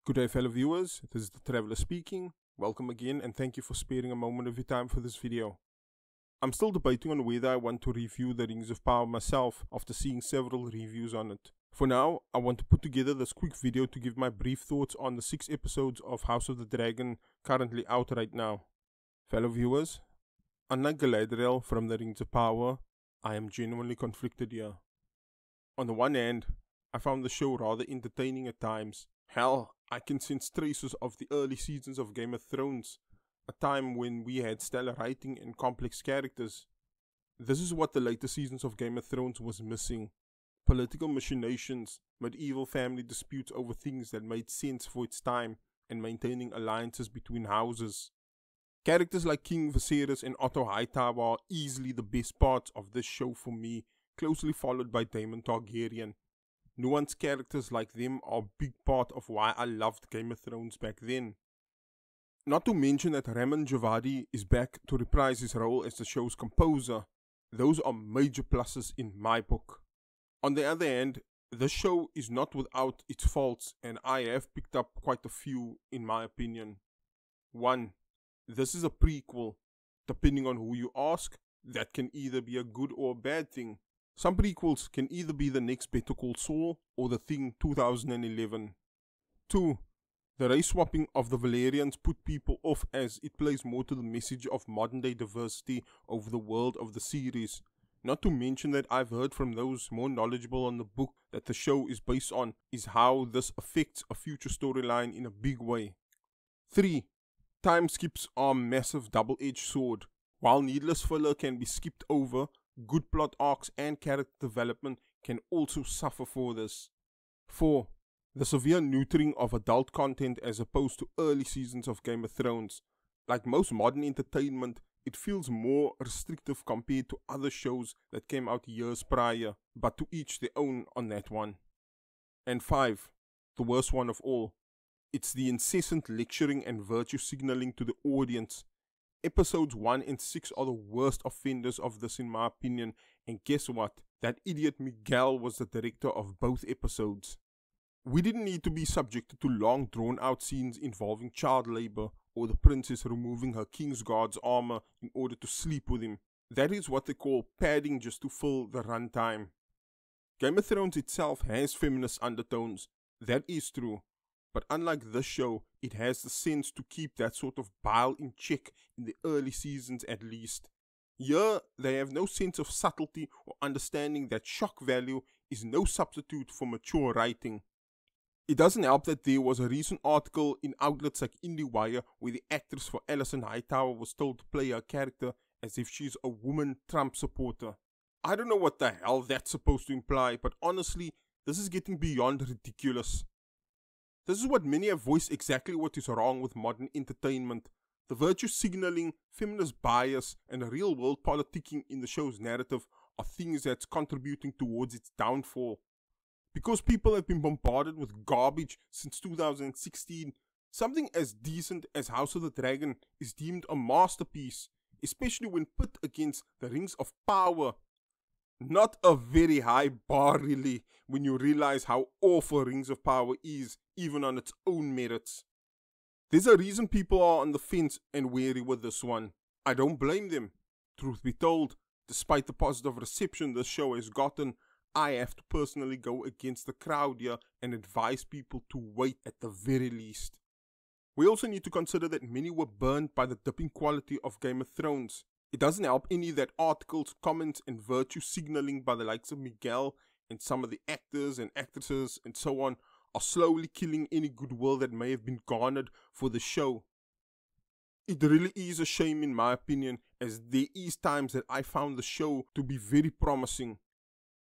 Good day fellow viewers, this is the Traveler speaking. Welcome again and thank you for sparing a moment of your time for this video. I'm still debating on whether I want to review the Rings of Power myself after seeing several reviews on it. For now, I want to put together this quick video to give my brief thoughts on the 6 episodes of House of the Dragon currently out right now. Fellow viewers, unlike Galadriel from the Rings of Power, I am genuinely conflicted here. On the one hand, I found the show rather entertaining at times. Hell, I can sense traces of the early seasons of Game of Thrones, a time when we had stellar writing and complex characters. This is what the later seasons of Game of Thrones was missing. Political machinations, medieval family disputes over things that made sense for its time, and maintaining alliances between houses. Characters like King Viserys and Otto Hightower are easily the best parts of this show for me, closely followed by Daemon Targaryen. Nuanced characters like them are a big part of why I loved Game of Thrones back then. Not to mention that Ramin Djawadi is back to reprise his role as the show's composer. Those are major pluses in my book. On the other hand, the show is not without its faults, and I have picked up quite a few in my opinion. 1. This is a prequel. Depending on who you ask, that can either be a good or a bad thing. Some prequels can either be the next Better Call Saul or The Thing 2011. 2. The race swapping of the Valerians put people off as it plays more to the message of modern day diversity over the world of the series. Not to mention that I've heard from those more knowledgeable on the book that the show is based on is how this affects a future storyline in a big way. 3. Time skips are a massive double-edged sword. While needless filler can be skipped over, good plot arcs and character development can also suffer for this. 4. The severe neutering of adult content as opposed to early seasons of Game of Thrones. Like most modern entertainment, it feels more restrictive compared to other shows that came out years prior, but to each their own on that one. And 5. The worst one of all. It's the incessant lecturing and virtue signaling to the audience. Episodes 1 and 6 are the worst offenders of this in my opinion, and guess what? That idiot Miguel was the director of both episodes. We didn't need to be subjected to long drawn out scenes involving child labor or the princess removing her Kingsguard's armor in order to sleep with him. That is what they call padding just to fill the runtime. Game of Thrones itself has feminist undertones, that is true. But unlike this show, it has the sense to keep that sort of bile in check in the early seasons at least. Here, they have no sense of subtlety or understanding that shock value is no substitute for mature writing. It doesn't help that there was a recent article in outlets like IndieWire where the actress for Alison Hightower was told to play her character as if she's a woman Trump supporter. I don't know what the hell that's supposed to imply, but honestly, this is getting beyond ridiculous. This is what many have voiced exactly what is wrong with modern entertainment. The virtue signaling, feminist bias, and real-world politicking in the show's narrative are things that's contributing towards its downfall. Because people have been bombarded with garbage since 2016, something as decent as House of the Dragon is deemed a masterpiece, especially when put against the Rings of Power. Not a very high bar really, when you realize how awful Rings of Power is, even on its own merits. There's a reason people are on the fence and wary with this one. I don't blame them. Truth be told, despite the positive reception this show has gotten, I have to personally go against the crowd here and advise people to wait at the very least. We also need to consider that many were burned by the dipping quality of Game of Thrones. It doesn't help any that articles, comments and virtue signaling by the likes of Miguel and some of the actors and actresses and so on are slowly killing any goodwill that may have been garnered for the show. It really is a shame in my opinion, as there is times that I found the show to be very promising.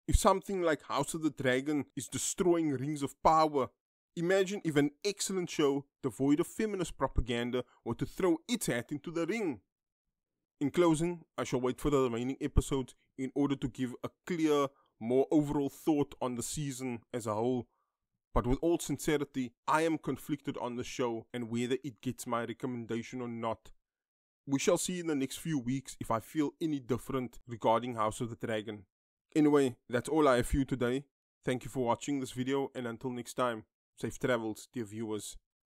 If something like House of the Dragon is destroying Rings of Power, imagine if an excellent show devoid of feminist propaganda were to throw its hat into the ring. In closing, I shall wait for the remaining episodes in order to give a clear, more overall thought on the season as a whole. But with all sincerity, I am conflicted on the show and whether it gets my recommendation or not. We shall see in the next few weeks if I feel any different regarding House of the Dragon. Anyway, that's all I have for you today. Thank you for watching this video and until next time. Safe travels, dear viewers.